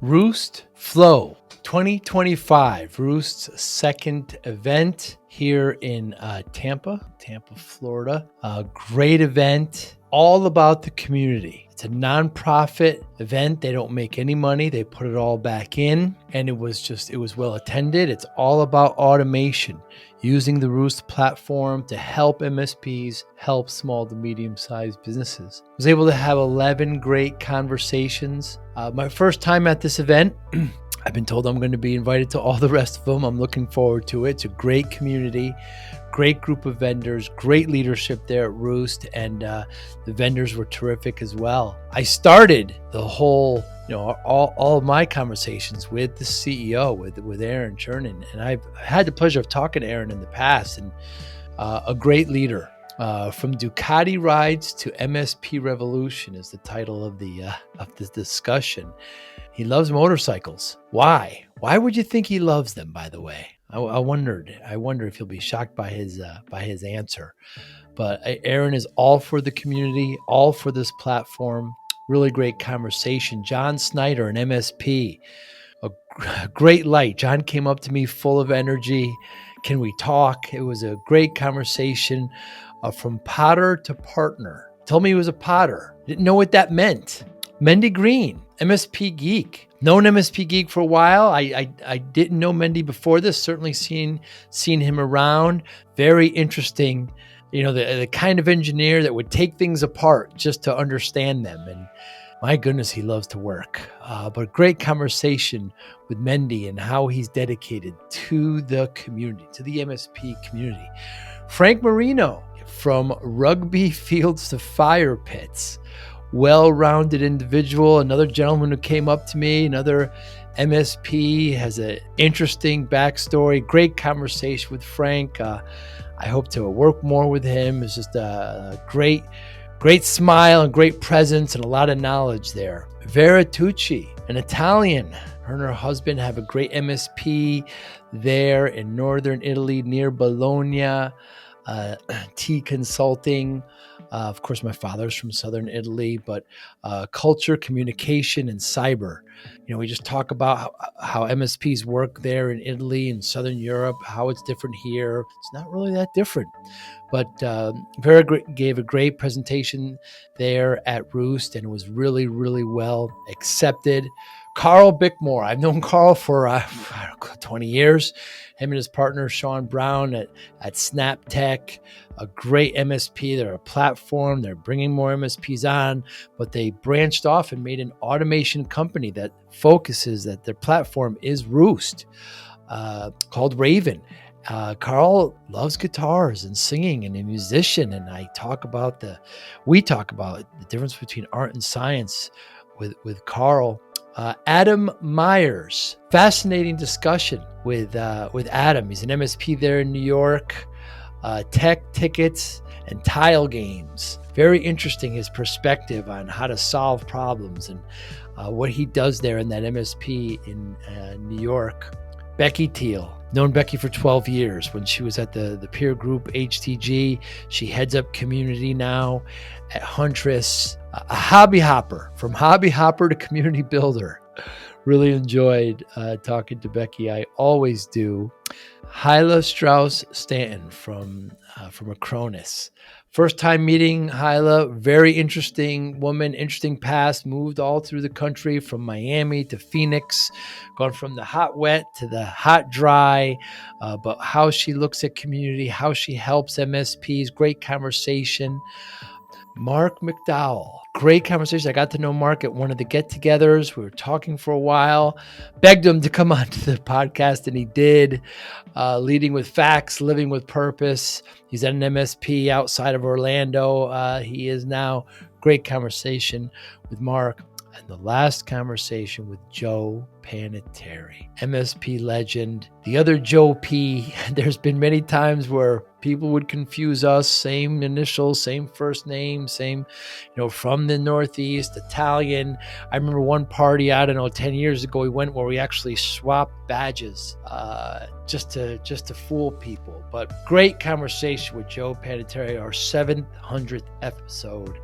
Rewst Flow 2025, Rewst's second event here in Tampa, Florida. A great event, all about the community. It's a nonprofit event. They don't make any money. They put it all back in, and it was well attended. It's all about automation, using the Rewst platform to help MSPs, help small to medium-sized businesses. I was able to have 11 great conversations. My first time at this event. I've been told I'm going to be invited to all the rest of them. I'm looking forward to it. It's a great community, great group of vendors, great leadership there at Rewst, and the vendors were terrific as well. I started the whole, all of my conversations with the CEO, with Aaron Chernin, and I've had the pleasure of talking to Aaron in the past, and a great leader. From Ducati rides to MSP revolution is the title of this discussion. He loves motorcycles. Why? Why would you think he loves them, by the way? I wonder if you'll be shocked by his answer. But Aaron is all for the community, all for this platform. Really great conversation. John Snyder, an MSP, a great light. John came up to me full of energy. Can we talk? It was a great conversation. From potter to partner. Told me he was a potter. Didn't know what that meant. Mendy Green, MSP geek. Known MSP geek for a while. I didn't know Mendy before this. Certainly seen him around. Very interesting. The kind of engineer that would take things apart just to understand them. And my goodness, he loves to work. But great conversation with Mendy and how he's dedicated to the community, to the MSP community. Frank Marino, from rugby fields to fire pits, well-rounded individual, another gentleman who came up to me, another MSP, has an interesting backstory, great conversation with Frank. I hope to work more with him. It's just a great smile and great presence and a lot of knowledge there. Vera Tucci, an Italian. Her and her husband have a great MSP there in northern Italy near Bologna. Tea consulting. Of course, my father's from southern Italy, but culture, communication, and cyber. We just talk about how MSPs work there in Italy and southern Europe, how it's different here. It's not really that different. But Vera gave a great presentation there at Rewst, and it was really, really well accepted. Carl Bickmore. I've known Carl for 20 years. Him and his partner, Sean Brown at SnapTech, a great MSP. They're a platform. They're bringing more MSPs on, but they branched off and made an automation company that focuses that their platform is Rewst, called Raven. Carl loves guitars and singing and a musician. And we talk about the difference between art and science with Carl. Adam Myers, fascinating discussion with Adam. He's an MSP there in New York. Tech tickets and tile games. Very interesting, his perspective on how to solve problems and what he does there in that MSP in New York. Becky Teal, known Becky for 12 years when she was at the peer group HTG. She heads up community now at Huntress. A hobby hopper, from hobby hopper to community builder. Really enjoyed talking to Becky. I always do. Hyla Strauss Stanton from Acronis. First time meeting Hyla, very interesting woman, interesting past, moved all through the country from Miami to Phoenix, gone from the hot wet to the hot dry, but how she looks at community, how she helps MSPs, great conversation. Mark McDowell, great conversation. I got to know Mark at one of the get-togethers. We were talking for a while, begged him to come on to the podcast, and he did. Leading with facts, living with purpose. He's at an MSP outside of Orlando. He is now. Great conversation with Mark. And the last conversation with Joe Panettieri, MSP legend, the other Joe P. There's been many times where people would confuse us, same initials, same first name, same, from the Northeast, Italian. I remember one party, 10 years ago, we went where we actually swapped badges just to fool people. But great conversation with Joe Panettieri, our 700th episode.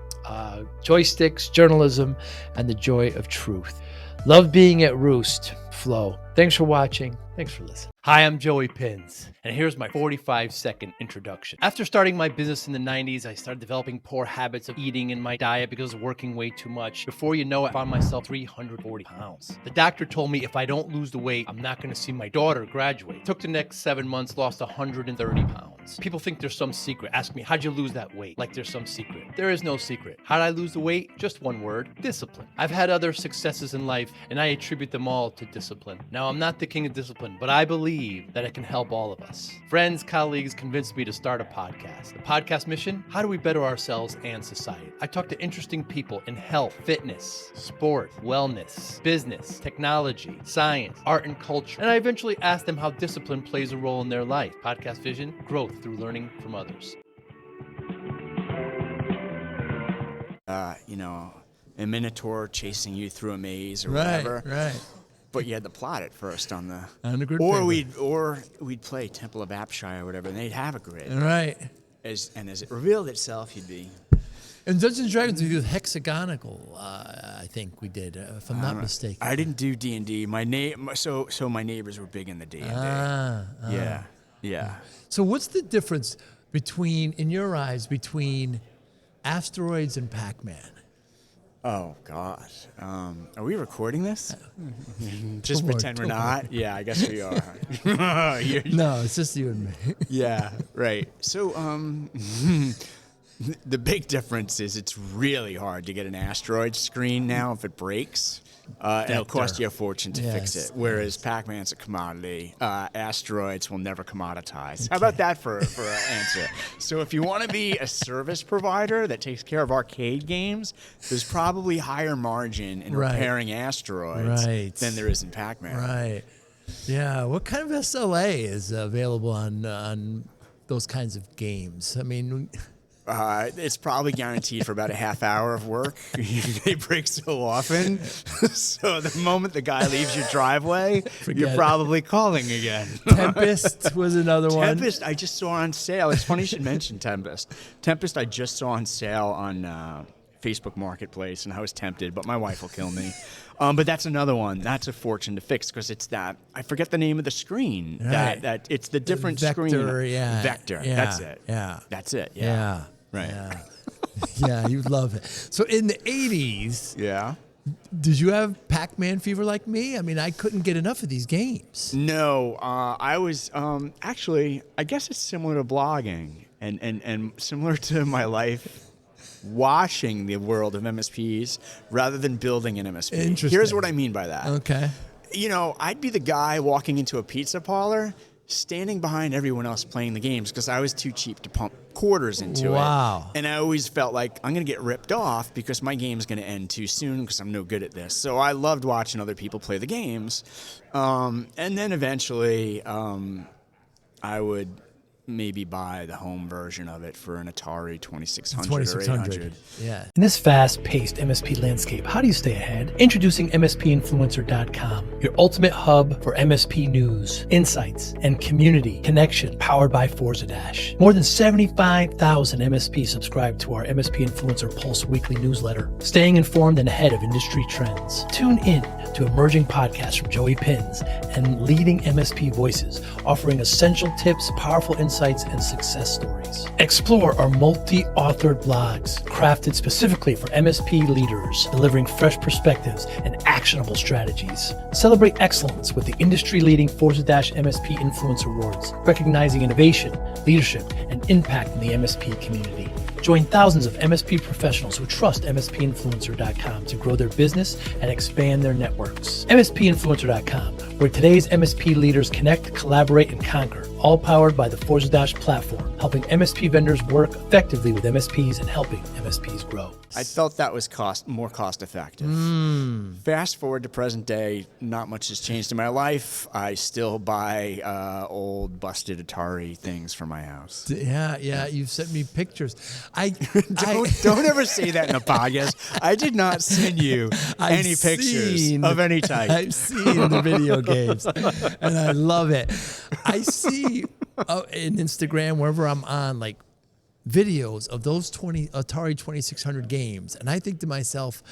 Joysticks, journalism, and the joy of truth. Love being at Rewst, Flo. Thanks for watching. Thanks for listening. Hi, I'm Joey Pinz, and here's my 45-second introduction. After starting my business in the 90s, I started developing poor habits of eating in my diet because I was working way too much. Before you know it, I found myself 340 pounds. The doctor told me if I don't lose the weight, I'm not going to see my daughter graduate. Took the next 7 months, lost 130 pounds. People think there's some secret. Ask me, how'd you lose that weight? Like there's some secret. There is no secret. How'd I lose the weight? Just one word, discipline. I've had other successes in life, and I attribute them all to discipline. Now, I'm not the king of discipline, but I believe that it can help all of us. Friends, colleagues convinced me to start a podcast. The podcast mission: how do we better ourselves and society? I talk to interesting people in health, fitness, sport, wellness, business, technology, science, art, and culture. And I eventually ask them how discipline plays a role in their life. Podcast vision: growth through learning from others. A minotaur chasing you through a maze or whatever. Right. But you had to plot it first on the grid or we'd play Temple of Apshai or whatever, and they'd have a grid. Right. As it revealed itself, you'd be. And Dungeons and Dragons, we did hexagonal. I think we did, if I'm not mistaken. I didn't do D&D. My neighbors were big in the D&D. Yeah. So what's the difference in your eyes, between Asteroids and Pac-Man? Oh gosh, are we recording this? Just pretend we're not. Yeah, I guess we are. No, it's just you and me. Yeah, right. So, the big difference is it's really hard to get an asteroid screen now if it breaks. It'll cost you a fortune to fix it. Whereas Pac-Man's a commodity. Asteroids will never commoditize. Okay. How about that for an answer? So if you want to be a service provider that takes care of arcade games, there's probably higher margin in repairing asteroids than there is in Pac-Man. Right. Yeah. What kind of SLA is available on those kinds of games? I mean... it's probably guaranteed for about a half hour of work. They break so often. So the moment the guy leaves your driveway, you're probably calling again. Tempest was another one. Tempest, I just saw on sale. It's funny you should mention Tempest. Tempest, I just saw on sale on Facebook Marketplace, and I was tempted, but my wife will kill me. But that's another one. That's a fortune to fix because it's that. I forget the name of the screen. Right. That it's the different Vector, screen. Yeah. Vector. Yeah. That's it. Yeah. That's it. Yeah. Right. Yeah. Yeah, you love it. So in the 80s, did you have Pac-Man fever like me? I mean, I couldn't get enough of these games. No, I was actually, I guess it's similar to blogging and similar to my life watching the world of MSPs rather than building an MSP. Interesting. Here's what I mean by that. Okay. I'd be the guy walking into a pizza parlor standing behind everyone else playing the games because I was too cheap to pump quarters into it. Wow. And I always felt like I'm going to get ripped off because my game's going to end too soon because I'm no good at this. So I loved watching other people play the games. And then eventually I would maybe buy the home version of it for an Atari 2600 or 800. Yeah. In this fast-paced MSP landscape, how do you stay ahead? Introducing MSPinfluencer.com, your ultimate hub for MSP news, insights, and community connection, powered by Forza Dash. More than 75,000 MSPs subscribe to our MSP Influencer Pulse weekly newsletter, staying informed and ahead of industry trends. Tune in to emerging podcasts from Joey Pinz and leading MSP voices, offering essential tips, powerful insights, and success stories. Explore our multi-authored blogs, crafted specifically for MSP leaders, delivering fresh perspectives and actionable strategies. Celebrate excellence with the industry-leading Forza Dash MSP Influencer Awards, recognizing innovation, leadership, and impact in the MSP community. Join thousands of MSP professionals who trust MSPinfluencer.com to grow their business and expand their networks. MSPinfluencer.com, where today's MSP leaders connect, collaborate, and conquer, all powered by the Forza Dash platform, helping MSP vendors work effectively with MSPs and helping MSPs grow. I felt that was more cost effective. Fast forward to present day, not much has changed in my life. I still buy old busted Atari things for my house. Yeah, you've sent me pictures. Don't ever say that in a podcast. I did not send you any pictures of any type. I've seen the video games, and I love it. I see in Instagram, wherever I'm on, like videos of those Atari 2600 games, and I think to myself,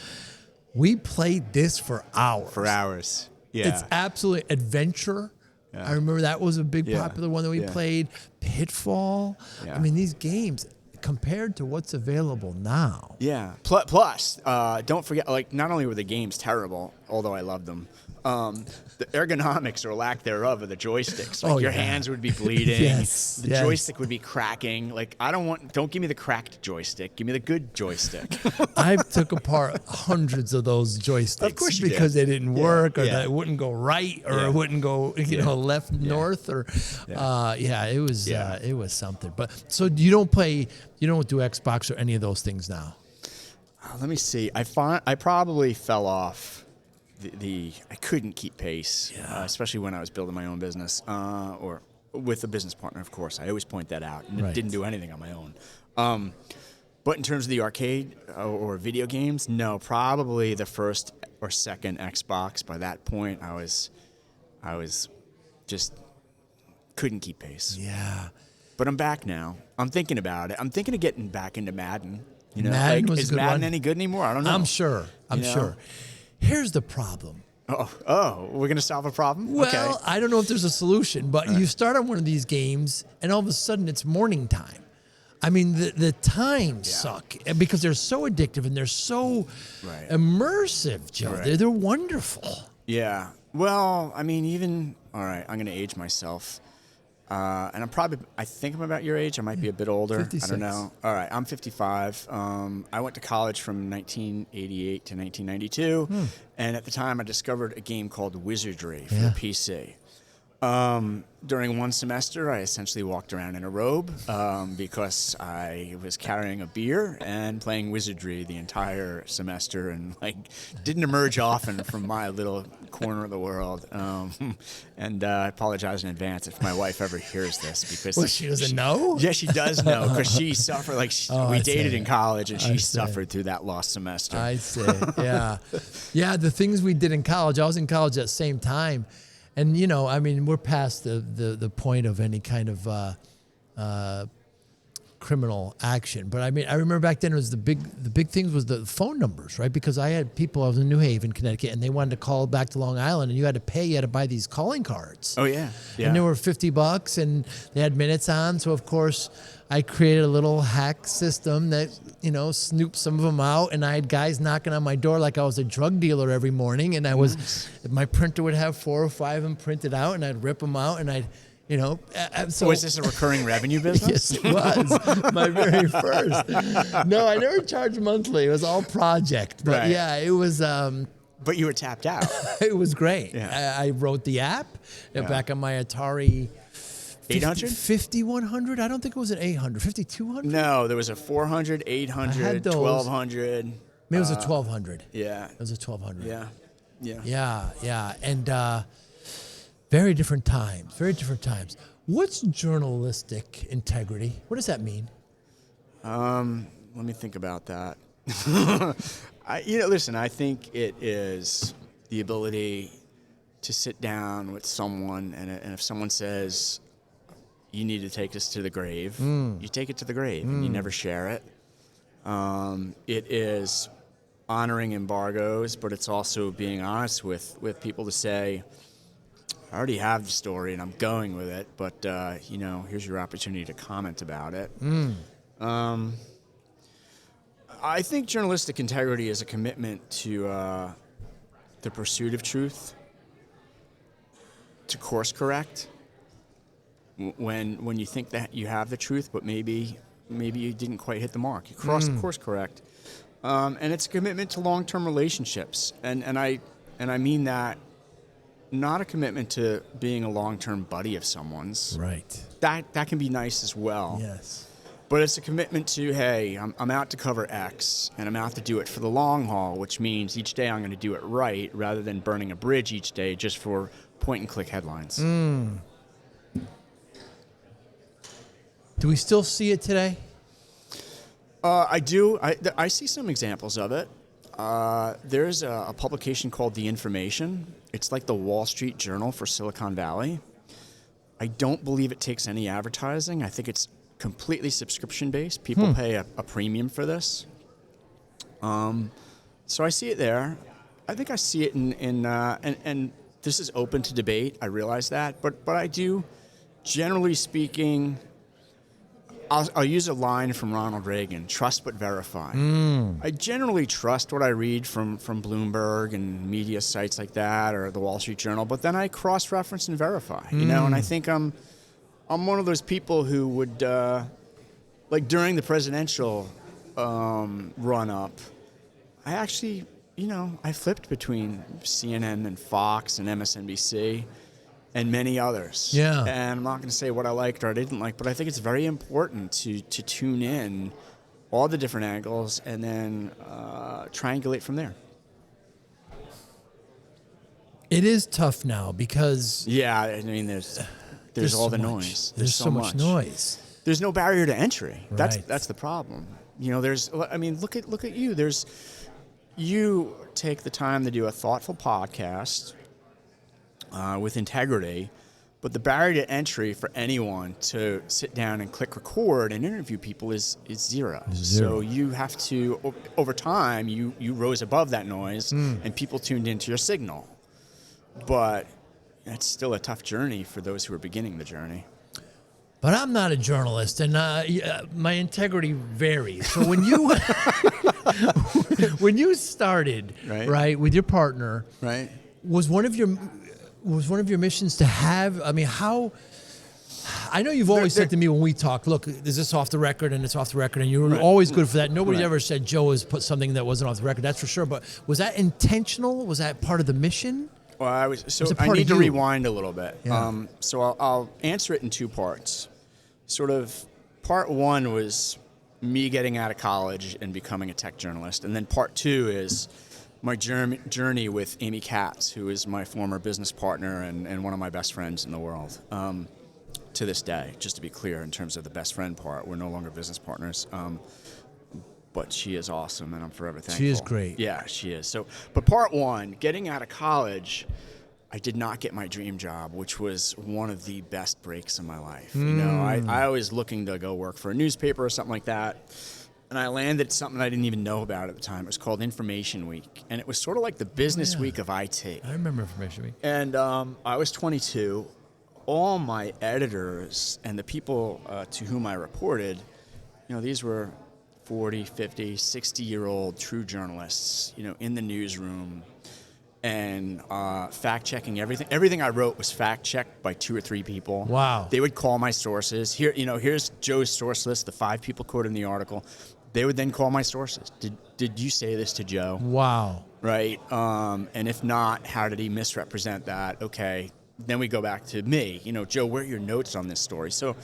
We played this for hours. For hours. Yeah. It's absolutely adventure. I remember that was a big popular one that we played. Pitfall. I mean, these games compared to what's available now. Yeah. Plus, don't forget, like, not only were the games terrible, although I loved them, the ergonomics or lack thereof of the joysticks. Like your hands would be bleeding. The joystick would be cracking. Like, don't give me the cracked joystick. Give me the good joystick. I took apart hundreds of those joysticks. Of course you because did. they didn't work, or that it wouldn't go right, or it wouldn't go, left, north, or it was something. But so you don't do Xbox or any of those things now? Let me see. I probably fell off. I couldn't keep pace, especially when I was building my own business or with a business partner, of course. I always point that out. And didn't do anything on my own. But in terms of the arcade or video games, no, probably the first or second Xbox. By that point, I was just couldn't keep pace. Yeah. But I'm back now. I'm thinking about it. I'm thinking of getting back into Madden. Madden was is a good Madden one. any good anymore? I don't know. I'm sure. Here's the problem. Oh, we're going to solve a problem? Well, okay. I don't know if there's a solution, but you start on one of these games, and all of a sudden it's morning time. I mean, the times suck because they're so addictive and they're so immersive, Joe. Right. They're wonderful. Yeah. Well, I mean, all right, I'm going to age myself. And I think I'm about your age. I might be a bit older. 56. I don't know. All right, I'm 55. I went to college from 1988 to 1992. And at the time, I discovered a game called Wizardry for the PC. During one semester, I essentially walked around in a robe because I was carrying a beer and playing Wizardry the entire semester, and didn't emerge often from my little corner of the world. And I apologize in advance if my wife ever hears this, because she doesn't know. Yeah, she does know, because she suffered. We dated in college, and she see. suffered through that lost semester. I see. Yeah. The things we did in college. I was in college at the same time. And, we're past the point of any kind of criminal action. But, I remember back then it was the big things was the phone numbers, right? Because I was in New Haven, Connecticut, and they wanted to call back to Long Island, and you had to pay. You had to buy these calling cards. Oh, yeah. And they were $50, and they had minutes on. So, of course, I created a little hack system that, snooped some of them out, and I had guys knocking on my door like I was a drug dealer every morning, and my printer would have 4 or 5 of them printed out, and I'd rip them out, and so was this a recurring revenue business? Yes, it was. My very first. No, I never charged monthly. It was all project. But it was. But you were tapped out. It was great. Yeah. I wrote the app back on my Atari 800? 5100? I don't think it was an 800. 5200? No, there was a 400, 800, 1200. Maybe it was a 1200. Yeah. It was a 1200. Yeah. Yeah. And very different times. What's journalistic integrity? What does that mean? Let me think about that. Listen, I think it is the ability to sit down with someone, and if someone says, you need to take this to the grave, you take it to the grave, and you never share it. It is honoring embargoes, but it's also being honest with people to say, I already have the story and I'm going with it, but here's your opportunity to comment about it. I think journalistic integrity is a commitment to the pursuit of truth, to course correct when you think that you have the truth, but maybe you didn't quite hit the mark. You course correct, and it's a commitment to long-term relationships, and I mean that. Not a commitment to being a long-term buddy of someone's. Right. That can be nice as well. Yes. But it's a commitment to, hey, I'm out to cover X, and I'm out to do it for the long haul, which means each day I'm going to do it right, rather than burning a bridge each day just for point-and-click headlines. Do we still see it today? I do. I see some examples of it. There's a publication called The Information. It's like the Wall Street Journal for Silicon Valley. I don't believe it takes any advertising. I think it's completely subscription-based. People pay a premium for this. So I see it there. I think I see it and this is open to debate. I realize that, but I do, generally speaking, I'll use a line from Ronald Reagan: "Trust but verify." I generally trust what I read from Bloomberg and media sites like that, or the Wall Street Journal, but then I cross-reference and verify. And I think I'm one of those people who would, like during the presidential run-up, I actually, I flipped between CNN and Fox and MSNBC and many others. Yeah. And I'm not going to say what I liked or I didn't like, but I think it's very important to tune in all the different angles and then triangulate from there. It is tough now because Yeah, I mean, there's all so the much. noise. There's so much noise. There's no barrier to entry. Right. That's the problem. Look at you. You take the time to do a thoughtful podcast with integrity, but the barrier to entry for anyone to sit down and click record and interview people is zero. So you have to, over time, you rose above that noise and people tuned into your signal. But it's still a tough journey for those who are beginning the journey. But I'm not a journalist, and my integrity varies. So when you when you started right with your partner, Right. was one of your missions to have? I mean, how? I know you've always said to me when we talk, look, is this off the record and it's off the record, and you were always good for that. Nobody ever said Joe has put something that wasn't off the record. That's for sure. But was that intentional? Was that part of the mission? Well, I need to rewind a little bit. Yeah. So I'll answer it in two parts. Sort of part one was me getting out of college and becoming a tech journalist. And then part two is my journey with Amy Katz, who is my former business partner and one of my best friends in the world to this day. Just to be clear, in terms of the best friend part, we're no longer business partners. But she is awesome, and I'm forever thankful. She is great. Yeah, she is. So, but part one, getting out of college, I did not get my dream job, which was one of the best breaks in my life. I was looking to go work for a newspaper or something like that, and I landed something I didn't even know about at the time. It was called Information Week, and it was sort of like the business week of IT. I remember Information Week. And I was 22. All my editors and the people to whom I reported, these were 40, 50, 60-year-old true journalists, in the newsroom and fact-checking everything. Everything I wrote was fact-checked by 2 or 3 people. Wow. They would call my sources. Here's Joe's source list, the 5 people quoted in the article. They would then call my sources. Did you say this to Joe? Wow. Right? And if not, how did he misrepresent that? Okay. Then we go back to me. Joe, where are your notes on this story? So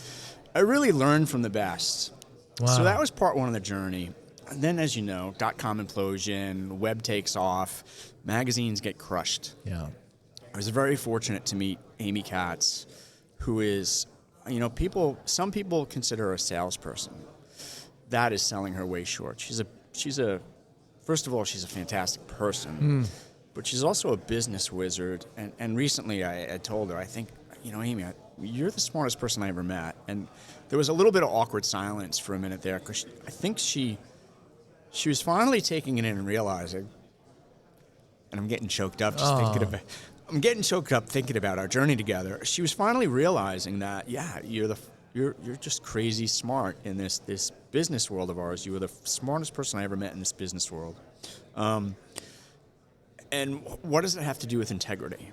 I really learned from the best. Wow. So that was part one of the journey. And then, as you know, .com implosion, web takes off, magazines get crushed. Yeah. I was very fortunate to meet Amy Katz, who is, some people consider her a salesperson. That is selling her way short. First of all, she's a fantastic person, but she's also a business wizard. And recently I told her, I think, Amy, you're the smartest person I ever met. And there was a little bit of awkward silence for a minute there, because I think she was finally taking it in and realizing, and I'm getting choked up thinking about our journey together. She was finally realizing that, you're just crazy smart in this business world of ours. You were the smartest person I ever met in this business world. And what does it have to do with integrity?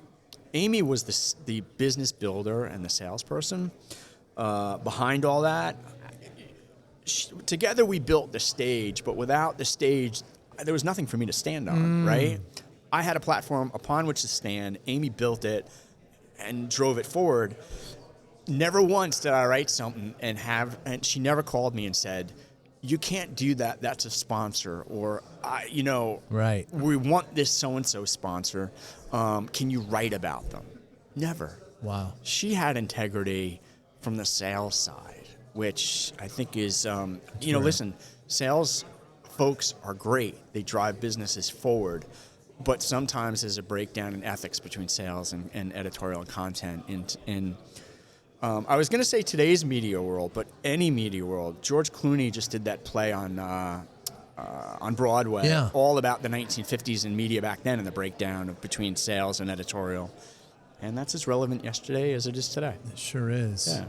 Amy was the business builder and the salesperson behind all that. Together we built the stage, but without the stage, there was nothing for me to stand on, right? I had a platform upon which to stand. Amy built it and drove it forward. Never once did I write something and she never called me and said, you can't do that, that's a sponsor, or, right. We want this so-and-so sponsor. Can you write about them? Never. Wow. She had integrity from the sales side, which I think is, listen, sales folks are great. They drive businesses forward, but sometimes there's a breakdown in ethics between sales and editorial and content. I was going to say today's media world, but any media world. George Clooney just did that play on on Broadway, Yeah. all about the 1950s in media back then and the breakdown between sales and editorial. And that's as relevant yesterday as it is today. It sure is. Yeah.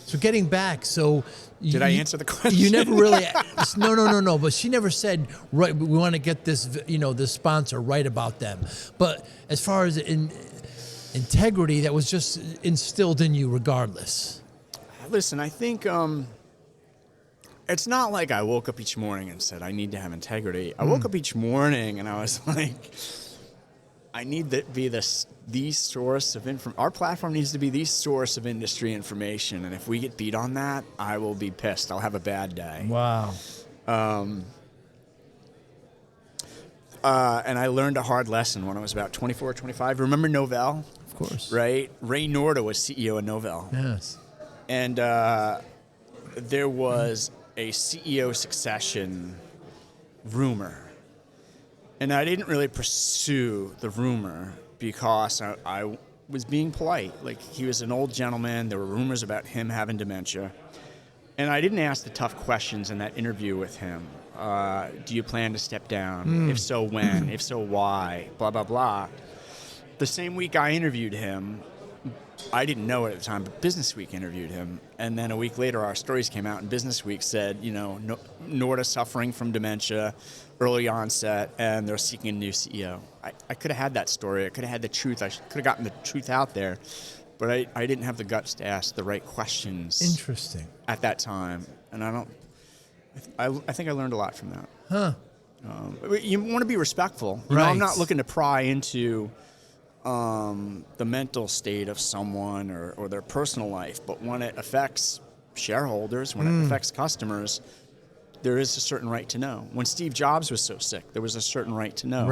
So getting back, so Did I answer the question? You never really. No. But she never said, right, we want to get this, this sponsor, right about them. But as far as integrity, that was just instilled in you regardless. Listen, I think it's not like I woke up each morning and said, I need to have integrity. I woke up each morning and I was like, I need to be the source of information. Our platform needs to be the source of industry information. And if we get beat on that, I will be pissed. I'll have a bad day. Wow. And I learned a hard lesson when I was about 24, 25. Remember Novell? Of course. Right? Ray Norda was CEO of Novell. Yes. And there was a CEO succession rumor. And I didn't really pursue the rumor because I was being polite. Like, he was an old gentleman. There were rumors about him having dementia. And I didn't ask the tough questions in that interview with him. Do you plan to step down? If so, when? If so, why? Blah, blah, blah. The same week I interviewed him, I didn't know it at the time, but Business Week interviewed him. And then a week later, our stories came out, and Business Week said, Norda suffering from dementia, early onset, and they're seeking a new CEO. I could have had that story. I could have had the truth. I could have gotten the truth out there. But I didn't have the guts to ask the right questions. Interesting. At that time. And I think I learned a lot from that. Huh. You want to be respectful. Right. I'm not looking to pry into the mental state of someone or their personal life, but when it affects shareholders, when it affects customers, there is a certain right to know. When Steve Jobs was so sick, there was a certain right to know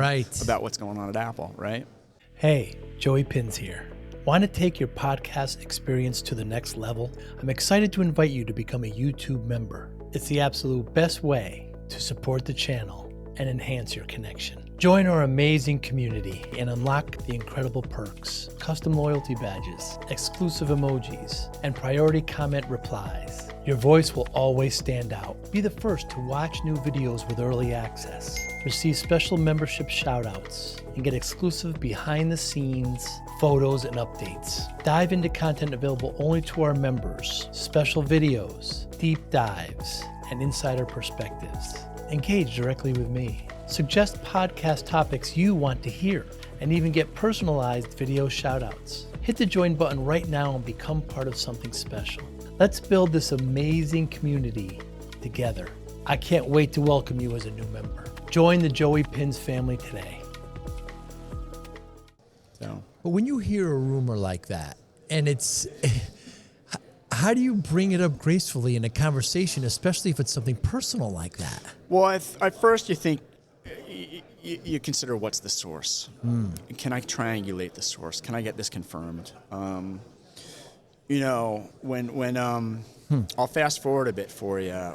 about what's going on at Apple, right? Hey, Joey Pinz here. Want to take your podcast experience to the next level? I'm excited to invite you to become a YouTube member. It's the absolute best way to support the channel and enhance your connection. Join our amazing community and unlock the incredible perks, custom loyalty badges, exclusive emojis, and priority comment replies. Your voice will always stand out. Be the first to watch new videos with early access, receive special membership shoutouts, and get exclusive behind-the-scenes photos and updates. Dive into content available only to our members, special videos, deep dives, and insider perspectives. Engage directly with me. Suggest podcast topics you want to hear, and even get personalized video shoutouts. Hit the join button right now and become part of something special. Let's build this amazing community together. I can't wait to welcome you as a new member. Join the Joey Pinz family today. But when you hear a rumor like that, and it's, how do you bring it up gracefully in a conversation, especially if it's something personal like that? Well, at first you think, you consider what's the source. Can I triangulate the source? Can I get this confirmed? I'll fast forward a bit for you.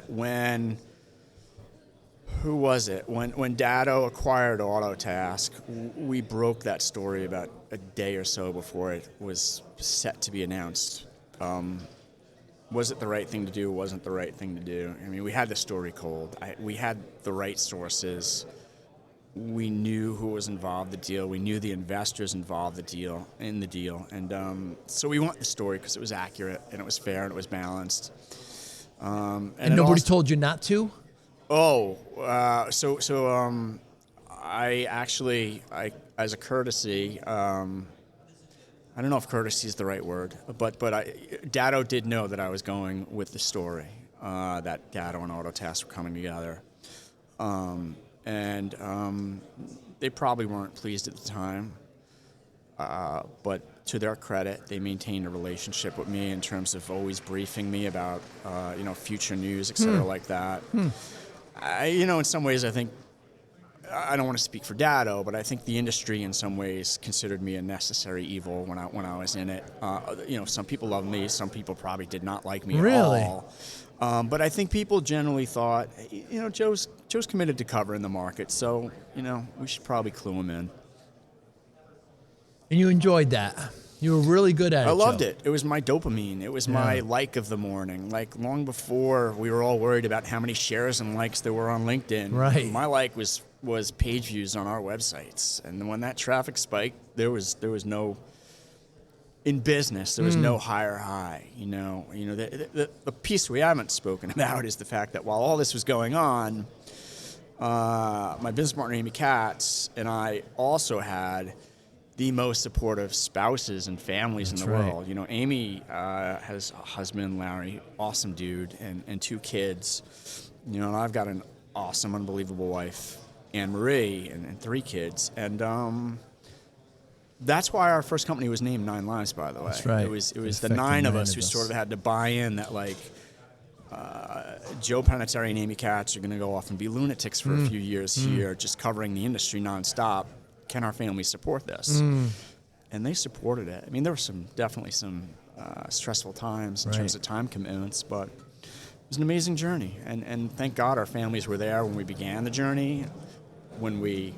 Who was it? When Datto acquired Autotask, we broke that story about a day or so before it was set to be announced. Was it the right thing to do? Wasn't the right thing to do? I mean, we had the story cold. We had the right sources. We knew who was involved in the deal. We knew the investors involved in the deal. And so we went the story because it was accurate and it was fair and it was balanced. And nobody told you not to? I actually, as a courtesy, I don't know if courtesy is the right word, but Datto did know that I was going with the story, that Datto and Autotask were coming together. They probably weren't pleased at the time, but to their credit, they maintained a relationship with me in terms of always briefing me about, future news, et cetera, like that. In some ways, I think, I don't want to speak for Datto, but I think the industry in some ways considered me a necessary evil when I was in it. Some people loved me, some people probably did not like me at all. But I think people generally thought, Joe's committed to covering the market, so we should probably clue him in. And you enjoyed that? You were really good at it. I loved Joe. it. It was my dopamine. It was my like of the morning. Like long before we were all worried about how many shares and likes there were on LinkedIn. Right. My like was page views on our websites. And when that traffic spiked, there was no, in business, there was no higher high. The piece we haven't spoken about is the fact that while all this was going on, my business partner, Amy Katz, and I also had the most supportive spouses and families in the world. Amy has a husband, Larry, awesome dude, and 2 kids. And I've got an awesome, unbelievable wife, Anne Marie, and 3 kids. And that's why our first company was named 9 Lives, by the way. That's right. It was the 9 of us who sort of had to buy in that, like, Joe Panettieri and Amy Katz are going to go off and be lunatics for a few years here, just covering the industry nonstop. Can our family support this? And they supported it. I mean, there were definitely some stressful times in terms of time commitments, but it was an amazing journey. And thank God our families were there when we began the journey, when we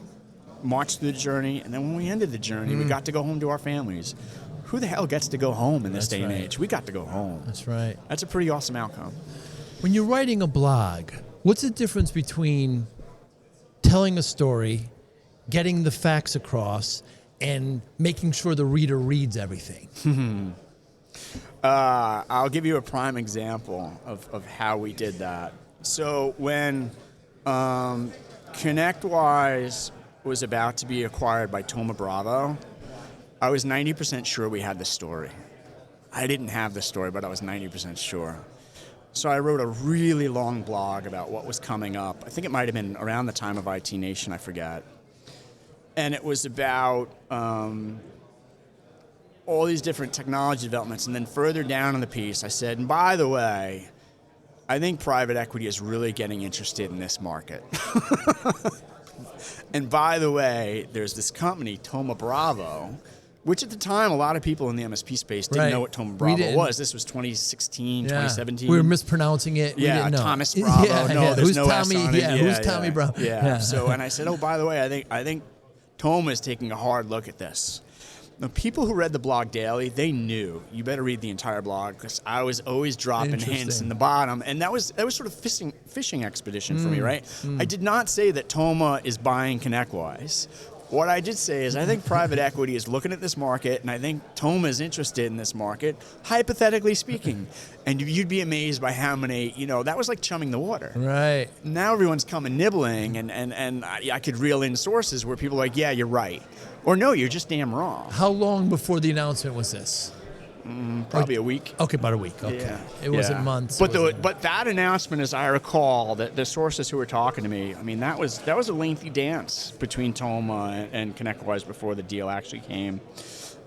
marched through the journey, and then when we ended the journey, we got to go home to our families. Who the hell gets to go home in this day and age? We got to go home. That's right. That's a pretty awesome outcome. When you're writing a blog, what's the difference between telling a story, getting the facts across, and making sure the reader reads everything? I'll give you a prime example of how we did that. So when ConnectWise was about to be acquired by Thoma Bravo, I was 90% sure we had the story. I didn't have the story, but I was 90% sure. So I wrote a really long blog about what was coming up. I think it might have been around the time of IT Nation, I forget. And it was about all these different technology developments. And then further down in the piece, I said, and by the way, I think private equity is really getting interested in this market. And by the way, there's this company, Thoma Bravo, which at the time, a lot of people in the MSP space didn't know what Thoma Bravo was. This was 2016, 2017. We were mispronouncing it. Yeah, we didn't know. Thomas Bravo. There's who's no Tommy? S on it. Who's Tommy Bravo? Yeah. So, and I said, oh, by the way, I think Thoma is taking a hard look at this. Now, people who read the blog daily, they knew you better read the entire blog because I was always dropping hints in the bottom, and that was sort of fishing expedition for me, right? I did not say that Thoma is buying ConnectWise. What I did say is I think private equity is looking at this market, and I think Thoma is interested in this market, hypothetically speaking. And you'd be amazed by how many, that was like chumming the water. Right. Now everyone's coming nibbling, and I could reel in sources where people are like, yeah, you're right. Or no, you're just damn wrong. How long before the announcement was this? Probably a week. Okay, about a week. Okay. Yeah. It wasn't months. But that announcement, as I recall, the sources who were talking to me, I mean, that was a lengthy dance between Thoma and ConnectWise before the deal actually came.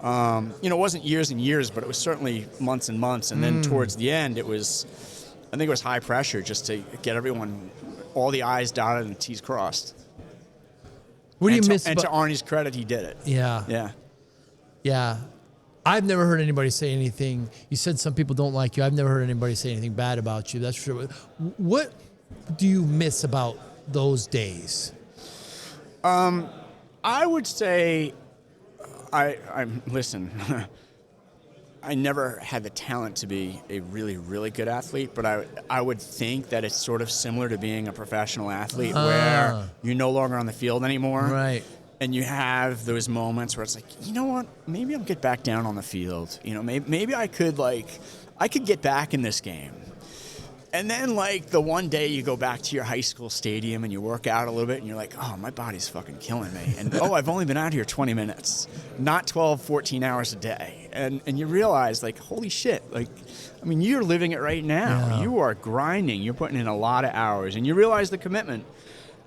It wasn't years and years, but it was certainly months and months. And then towards the end, I think it was high pressure just to get everyone, all the I's dotted and the T's crossed. What do you miss? And to Arnie's credit, he did it. Yeah. Yeah. I've never heard anybody say anything. You said some people don't like you. I've never heard anybody say anything bad about you. That's for sure. What do you miss about those days? I would say, listen, I never had the talent to be a really, really good athlete, but I would think that it's sort of similar to being a professional athlete where you're no longer on the field anymore. Right. And you have those moments where it's like, you know what? Maybe I'll get back down on the field. Maybe I could get back in this game. And then, the one day you go back to your high school stadium and you work out a little bit and you're like, oh, my body's fucking killing me. And, I've only been out here 20 minutes, not 12, 14 hours a day. And you realize, holy shit, you're living it right now. Yeah. You are grinding. You're putting in a lot of hours. And you realize the commitment.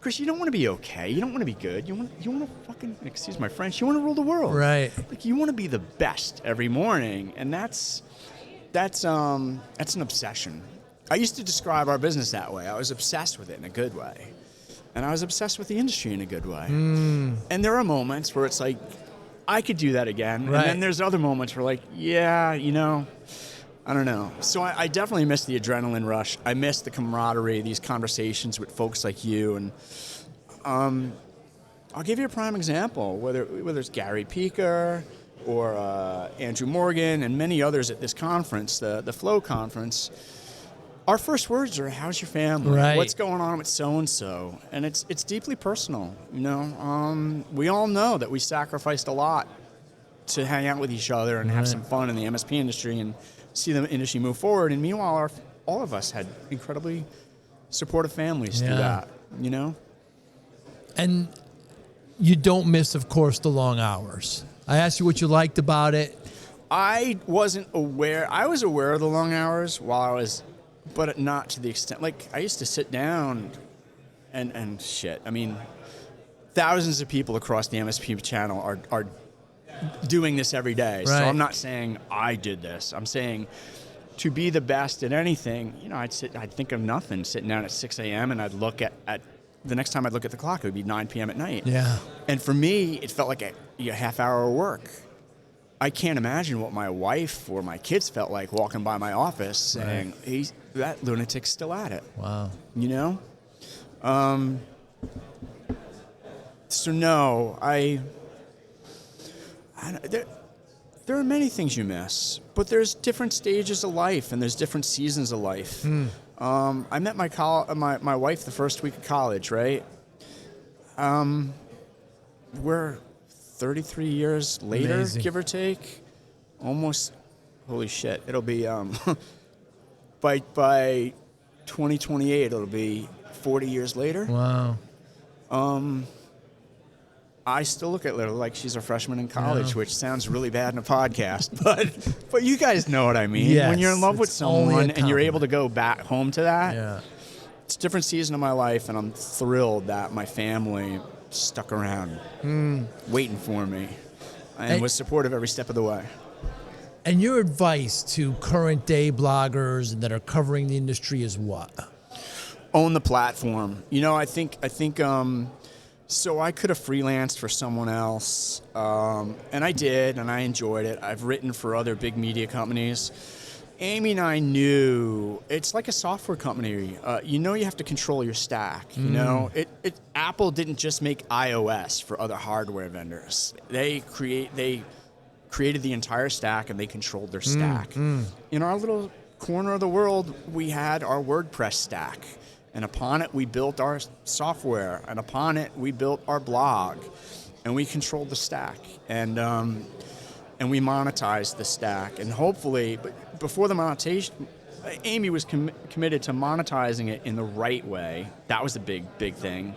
Because you don't want to be okay. You don't want to be good. You want to fucking, excuse my French, you want to rule the world. Right. You want to be the best every morning. And that's an obsession. I used to describe our business that way. I was obsessed with it in a good way. And I was obsessed with the industry in a good way. And there are moments where it's like, I could do that again. Right. And then there's other moments where I don't know. So I definitely miss the adrenaline rush. I miss the camaraderie, these conversations with folks like you. And I'll give you a prime example, whether it's Gary Peaker or Andrew Morgan and many others at this conference, the Flow conference, our first words are, how's your family? Right. What's going on with so-and-so? And it's deeply personal, you know. We all know that we sacrificed a lot to hang out with each other and have some fun in the MSP industry and see the industry move forward. And meanwhile, all of us had incredibly supportive families through that, you know. And you don't miss, of course, the long hours. I asked you what you liked about it. I wasn't aware. I was aware of the long hours but not to the extent. Like, I used to sit down and shit. I mean, thousands of people across the MSP channel are doing this every day. Right. So I'm not saying I did this. I'm saying to be the best at anything, you know, I'd think of nothing sitting down at 6 a.m. and I'd look at the next time I'd look at the clock, it would be 9 p.m. at night. Yeah. And for me, it felt like a half hour of work. I can't imagine what my wife or my kids felt like walking by my office saying, hey, that lunatic's still at it. Wow. You know? So no, there are many things you miss, but there's different stages of life and there's different seasons of life. I met my wife the first week of college, right? We're 33 years later, Amazing. Give or take. Almost, holy shit. It'll be, by 2028, it'll be 40 years later. Wow. I still look at her like she's a freshman in college, which sounds really bad in a podcast, but you guys know what I mean. Yes, when you're in love with it's only a someone and you're compliment. able to go back home to that, it's a different season of my life, and I'm thrilled that my family stuck around waiting for me and was supportive every step of the way. And your advice to current day bloggers that are covering the industry is what? Own the platform. You know, I think so I could have freelanced for someone else, and I did, and I enjoyed it. I've written for other big media companies. Amy and I knew it's like a software company. You know, you have to control your stack. You know, Apple didn't just make iOS for other hardware vendors. They created the entire stack, and they controlled their stack. In our little corner of the world, we had our WordPress stack. And upon it, we built our software. And upon it, we built our blog. And we controlled the stack. And we monetized the stack. And hopefully, but before the monetization, Amy was committed to monetizing it in the right way. That was a big thing.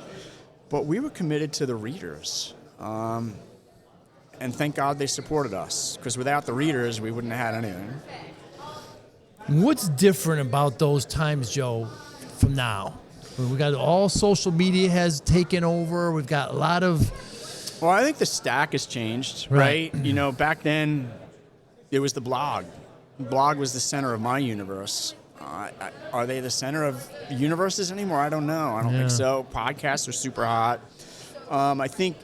But we were committed to the readers. And thank God they supported us. Because without the readers, we wouldn't have had anything. What's different about those times, Joe, from now? We got all social media has taken over. We've got a lot of... Well, I think the stack has changed, right? You know, back then, it was the blog. The blog was the center of my universe. Are they the center of universes anymore? I don't know. I don't think so. Podcasts are super hot. I think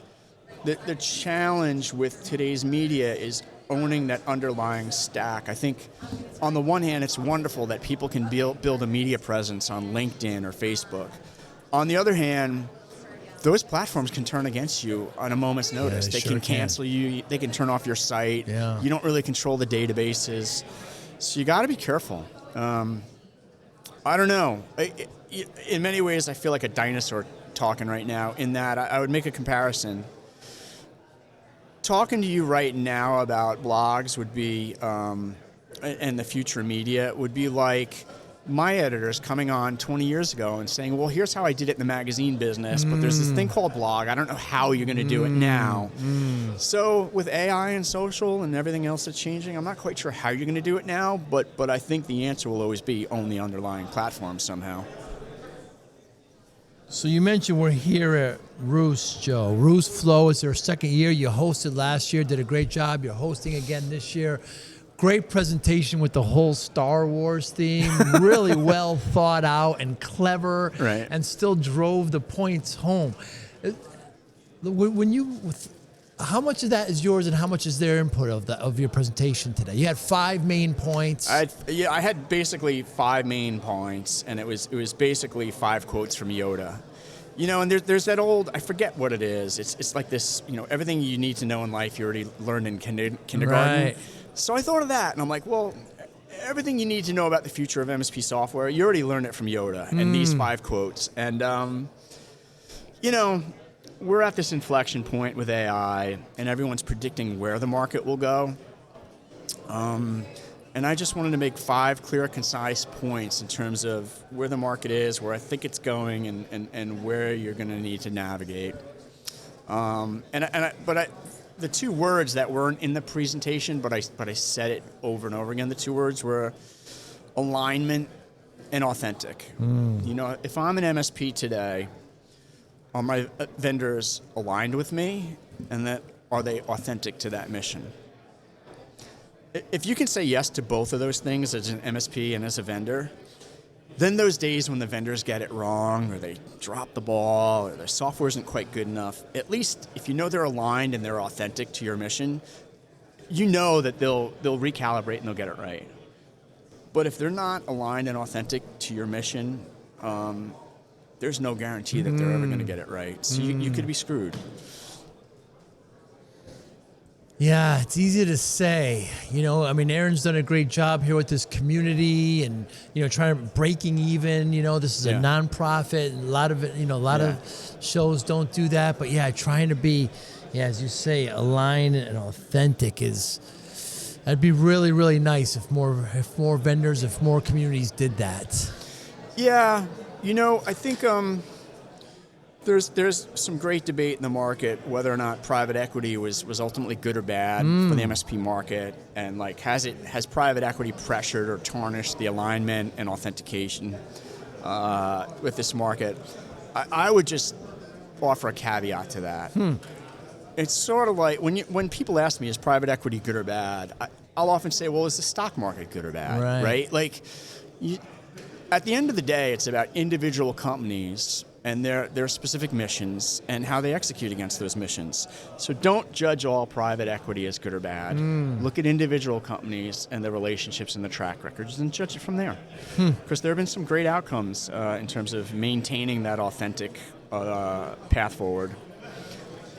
the challenge with today's media is owning that underlying stack. I think on the one hand, it's wonderful that people can build a media presence on LinkedIn or Facebook. On the other hand, those platforms can turn against you on a moment's notice. They can cancel you. They can turn off your site. You don't really control the databases. So you got to be careful. I don't know. In many ways, I feel like a dinosaur talking right now in that I would make a comparison. Talking to you right now about blogs would be, and the future of media, would be like my editors coming on 20 years ago and saying, well, here's how I did it in the magazine business, but there's this thing called blog. I don't know how you're going to do it now. So with AI and social and everything else that's changing, I'm not quite sure how you're going to do it now, but I think the answer will always be own the underlying platform somehow. So you mentioned we're here at Rewst, Joe. Rewst Flow is their second year. You hosted last year, did a great job. You're hosting again this year. Great presentation with the whole Star Wars theme. Really well thought out and clever, and still drove the points home. How much of that is yours and how much is their input of your presentation today? You had 5 main points. I had basically 5 main points, and it was basically 5 quotes from Yoda. You know, and there's that old, I forget what it is. It's like this, you know, everything you need to know in life you already learned in kindergarten. So I thought of that, and I'm like, well, everything you need to know about the future of MSP software, you already learned it from Yoda and these 5 quotes. And, you know, we're at this inflection point with AI, and everyone's predicting where the market will go. And I just wanted to make 5 clear, concise points in terms of where the market is, where I think it's going, and where you're going to need to navigate. The 2 words that weren't in the presentation, but I said it over and over again, the 2 words were alignment and authentic. You know, if I'm an MSP today, are my vendors aligned with me, and are they authentic to that mission? If you can say yes to both of those things as an MSP and as a vendor, then those days when the vendors get it wrong, or they drop the ball, or their software isn't quite good enough, at least if you know they're aligned and they're authentic to your mission, you know that they'll recalibrate and they'll get it right. But if they're not aligned and authentic to your mission, there's no guarantee that they're ever going to get it right. So you could be screwed. Yeah, it's easy to say. You know, I mean, Aaron's done a great job here with this community and, you know, trying to breaking even. You know, this is a nonprofit, and a lot of it, you know, a lot of shows don't do that. But yeah, trying to be, as you say, aligned and authentic that'd be really, really nice if more vendors, if more communities did that. Yeah, you know, I think there's some great debate in the market whether or not private equity was ultimately good or bad for the MSP market, and like has private equity pressured or tarnished the alignment and authentication with this market. I would just offer a caveat to that. It's sort of like when people ask me, is private equity good or bad, I'll often say, well, is the stock market good or bad, right? Like, at the end of the day, it's about individual companies and their specific missions and how they execute against those missions. So don't judge all private equity as good or bad. Look at individual companies and their relationships and the track records and judge it from there. Because there have been some great outcomes in terms of maintaining that authentic path forward.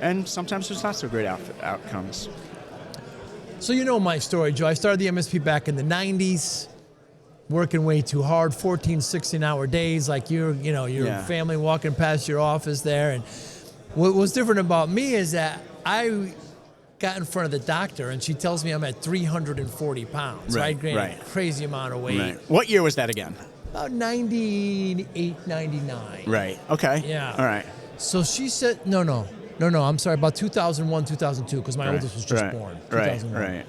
And sometimes there's not so great outcomes. So you know my story, Joe. I started the MSP back in the 90s. Working way too hard, 14, 16-hour days, like your family walking past your office there. And what was different about me is that I got in front of the doctor, and she tells me I'm at 340 pounds. Right. Gained a crazy amount of weight. Right. What year was that again? About 98, 99. Right. Okay. Yeah. All right. So she said, no, I'm sorry, about 2001, 2002, because my oldest was just born. 2001. Right.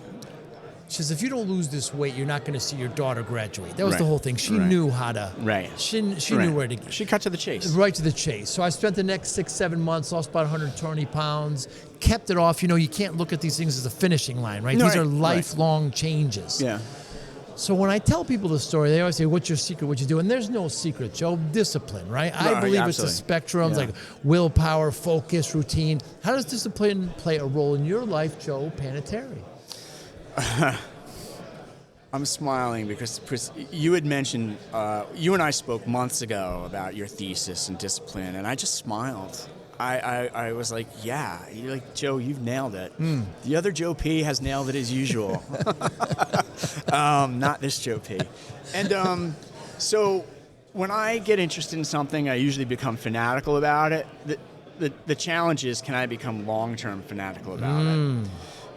She says, if you don't lose this weight, you're not going to see your daughter graduate. That was the whole thing. She knew how to. She knew where to. She cut to the chase. Right to the chase. So I spent the next 6-7 months, lost about 120 pounds, kept it off. You know, you can't look at these things as a finishing line, right? These are lifelong changes. Yeah. So when I tell people the story, they always say, what's your secret? What you do? And there's no secret, Joe. Discipline, right? I believe it's a spectrum, like willpower, focus, routine. How does discipline play a role in your life, Joe Panettieri? I'm smiling because you had mentioned, you and I spoke months ago about your thesis and discipline, and I just smiled. I was like, yeah, you're like, Joe, you've nailed it. The other Joe P has nailed it as usual. Not this Joe P. And so when I get interested in something, I usually become fanatical about it. The challenge is, can I become long-term fanatical about it?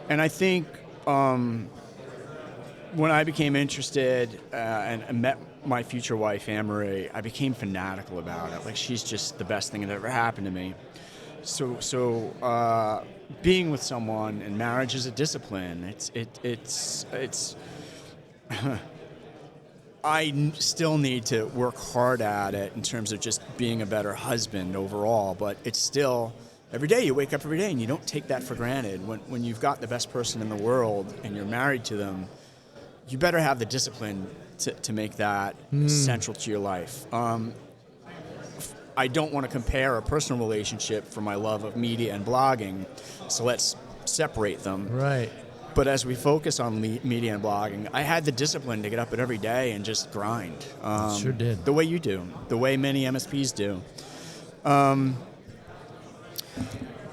And I think when I became interested and met my future wife, Anne-Marie, I became fanatical about it. Like, she's just the best thing that ever happened to me. So being with someone, and marriage is a discipline. It's I still need to work hard at it in terms of just being a better husband overall, but it's still, every day you wake up every day and you don't take that for granted. When you've got the best person in the world and you're married to them, you better have the discipline to make that central to your life. I don't want to compare a personal relationship for my love of media and blogging, so let's separate them. Right. But as we focus on media and blogging, I had the discipline to get up at every day and just grind. Sure did. The way you do, the way many MSPs do.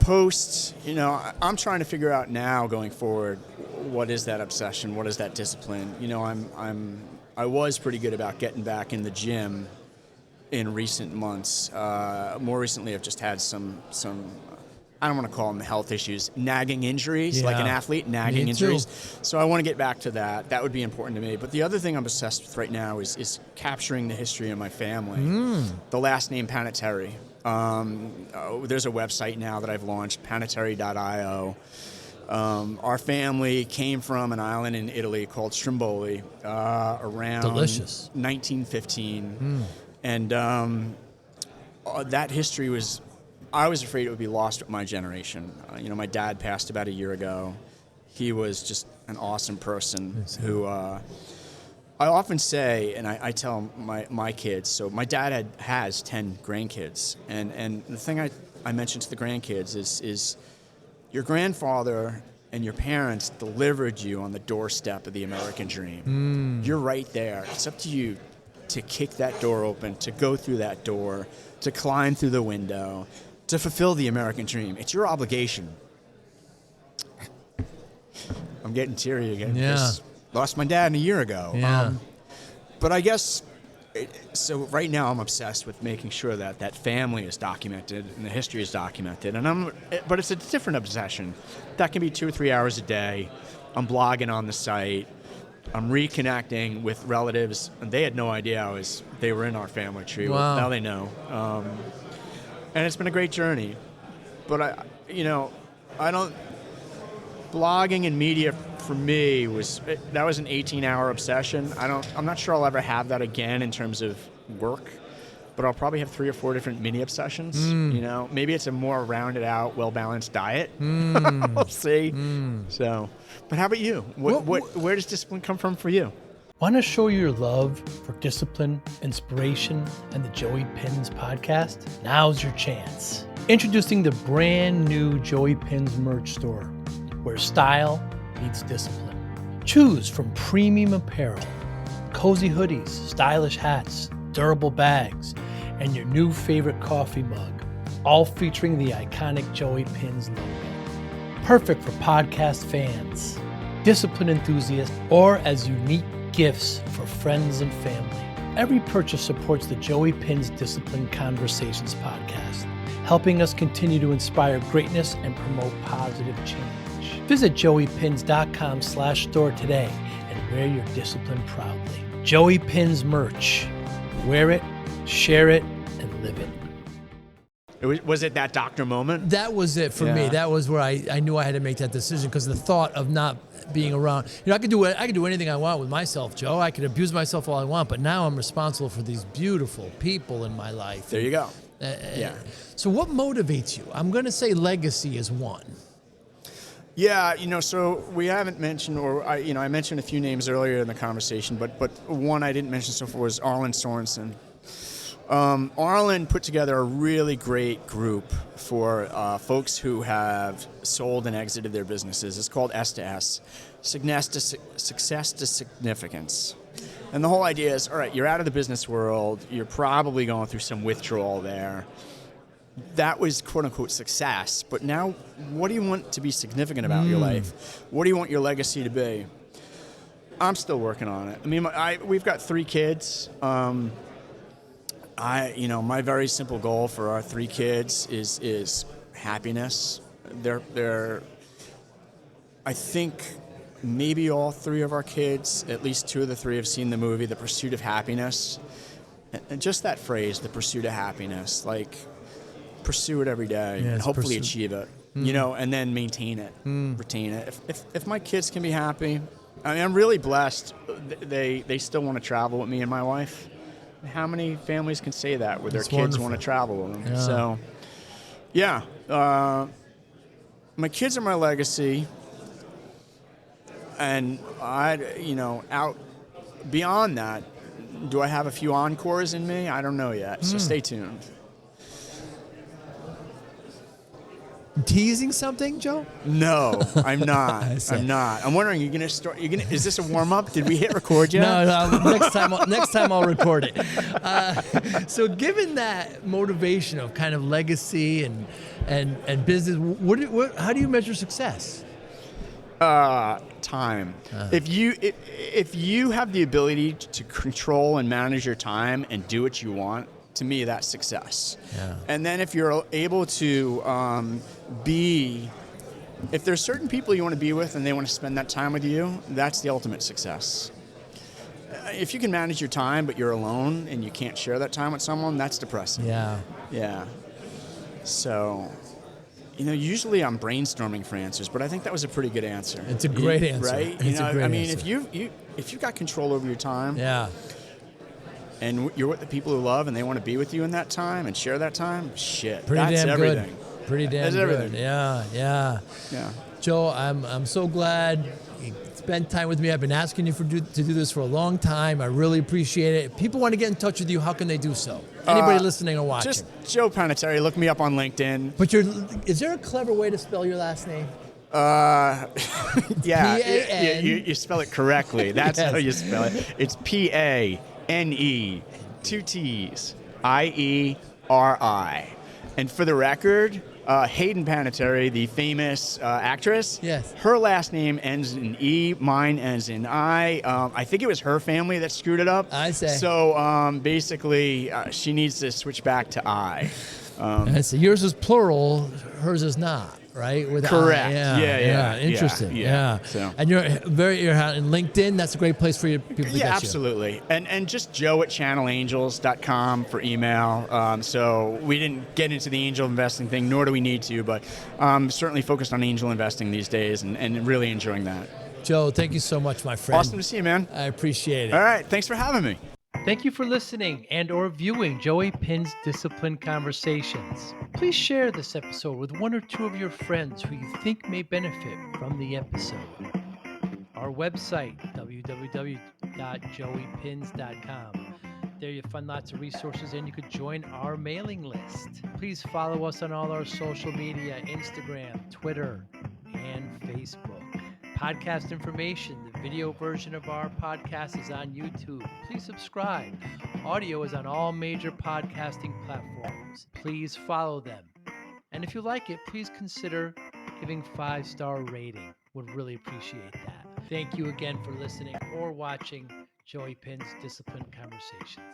Posts, I'm trying to figure out now going forward, what is that obsession? What is that discipline? You know, I was pretty good about getting back in the gym in recent months. More recently, I've just had some I don't want to call them health issues, nagging injuries, like an athlete, nagging injuries. So I want to get back to that. That would be important to me. But the other thing I'm obsessed with right now is capturing the history of my family. The last name Panettieri. There's a website now that I've launched, panettieri.io. Our family came from an island in Italy called Stromboli around Delicious. 1915. And that history was, I was afraid it would be lost with my generation. You know, my dad passed about a year ago. He was just an awesome person who I often say, and I tell my kids, so my dad has 10 grandkids. And the thing I mentioned to the grandkids is your grandfather and your parents delivered you on the doorstep of the American dream. You're right there. It's up to you to kick that door open, to go through that door, to climb through the window, to fulfill the American dream. It's your obligation. I'm getting teary again. Yeah. Lost my dad a year ago. Yeah. But I guess, so right now I'm obsessed with making sure that that family is documented and the history is documented. But it's a different obsession. That can be 2 or 3 hours a day. I'm blogging on the site. I'm reconnecting with relatives, and they had no idea they were in our family tree. Wow. Well, now they know. And it's been a great journey. But blogging and media for me that was an 18-hour obsession. I'm not sure I'll ever have that again in terms of work, but I'll probably have 3 or 4 different mini obsessions. You know, maybe it's a more rounded out, well-balanced diet. We'll see. So, but how about you? Where does discipline come from for you? Want to show your love for discipline, inspiration, and the Joey Pinz podcast? Now's your chance. Introducing the brand new Joey Pinz merch store, where style meets discipline. Choose from premium apparel, cozy hoodies, stylish hats, durable bags, and your new favorite coffee mug, all featuring the iconic Joey Pinz logo. Perfect for podcast fans, discipline enthusiasts, or as unique gifts for friends and family. Every purchase supports the Joey Pinz Discipline Conversations podcast, helping us continue to inspire greatness and promote positive change. Visit joeypinz.com/store today and wear your discipline proudly. Joey Pinz merch. Wear it, share it, and live it. Was it that doctor moment? That was it for me. That was where I knew I had to make that decision, because the thought of not being around, you know, I could do anything I want with myself, Joe. I could abuse myself all I want, but now I'm responsible for these beautiful people in my life. There you go. So what motivates you? I'm going to say legacy is one. Yeah, you know, so we haven't mentioned, I mentioned a few names earlier in the conversation, but one I didn't mention so far was Arlen Sorensen. Arlen put together a really great group for folks who have sold and exited their businesses. It's called S to S, Success to Significance. And the whole idea is, all right, you're out of the business world. You're probably going through some withdrawal there. That was quote-unquote success. But now, what do you want to be significant about your life? What do you want your legacy to be? I'm still working on it. I mean, we've got 3 kids. My very simple goal for our 3 kids is happiness. I think maybe all 3 of our kids, at least 2 of the 3 have seen the movie The Pursuit of Happiness. And just that phrase, the pursuit of happiness, like pursue it every day and hopefully achieve it, you know, and then maintain it, retain it. If my kids can be happy, I mean, I'm really blessed. They still want to travel with me and my wife. How many families can say that where their kids want to travel with them? Yeah. So, my kids are my legacy, and out beyond that, do I have a few encores in me? I don't know yet. So stay tuned. Teasing something, Joe? No, I'm not. I'm not. I'm wondering, is this a warm up? Did we hit record yet? No. Next time I'll record it. So given that motivation of kind of legacy and business, how do you measure success? Time. If you have the ability to control and manage your time and do what you want, to me that's success. Yeah. And then if you're able to if there's certain people you want to be with and they want to spend that time with you, that's the ultimate success. If you can manage your time but you're alone and you can't share that time with someone, that's depressing. Yeah. Yeah. So, usually I'm brainstorming for answers, but I think that was a pretty good answer. It's a great answer. Right? It's a great answer. If you got control over your time, Yeah. and you're with the people who love and they want to be with you in that time and share that time, shit, Pretty that's damn everything. good. Pretty damn That's good. everything. Yeah. Joe, I'm so glad you spent time with me. I've been asking you to do this for a long time. I really appreciate it. If people want to get in touch with you, how can they do so? Anybody listening or watching? Just Joe Panettieri. Look me up on LinkedIn. But is there a clever way to spell your last name? Yeah, P-A-N. you spell it correctly. That's Yes. how you spell it. It's P-A-N-E, 2 T's, I-E-R-I. And for the record, Hayden Panettieri, the famous actress, yes, her last name ends in E, mine ends in I. I think it was her family that screwed it up. I say. So basically, she needs to switch back to I. So yours is plural, hers is not, right? With Correct. Yeah. Interesting. Yeah. So. And you're in LinkedIn. That's a great place for you people to get you. Yeah, absolutely. And just joe@channelangels.com for email. So we didn't get into the angel investing thing, nor do we need to, but certainly focused on angel investing these days and really enjoying that. Joe, thank you so much, my friend. Awesome to see you, man. I appreciate it. All right. Thanks for having me. Thank you for listening and or viewing Joey Pinz Discipline Conversations. Please share this episode with one or two of your friends who you think may benefit from the episode. Our website, www.joeypinz.com. There you'll find lots of resources and you could join our mailing list. Please follow us on all our social media, Instagram, Twitter, and Facebook. Podcast information, the video version of our podcast is on YouTube. Please subscribe. Audio is on all major podcasting platforms. Please follow them. And if you like it, please consider giving 5-star rating. Would really appreciate that. Thank you again for listening or watching Joey Pinz Discipline Conversations.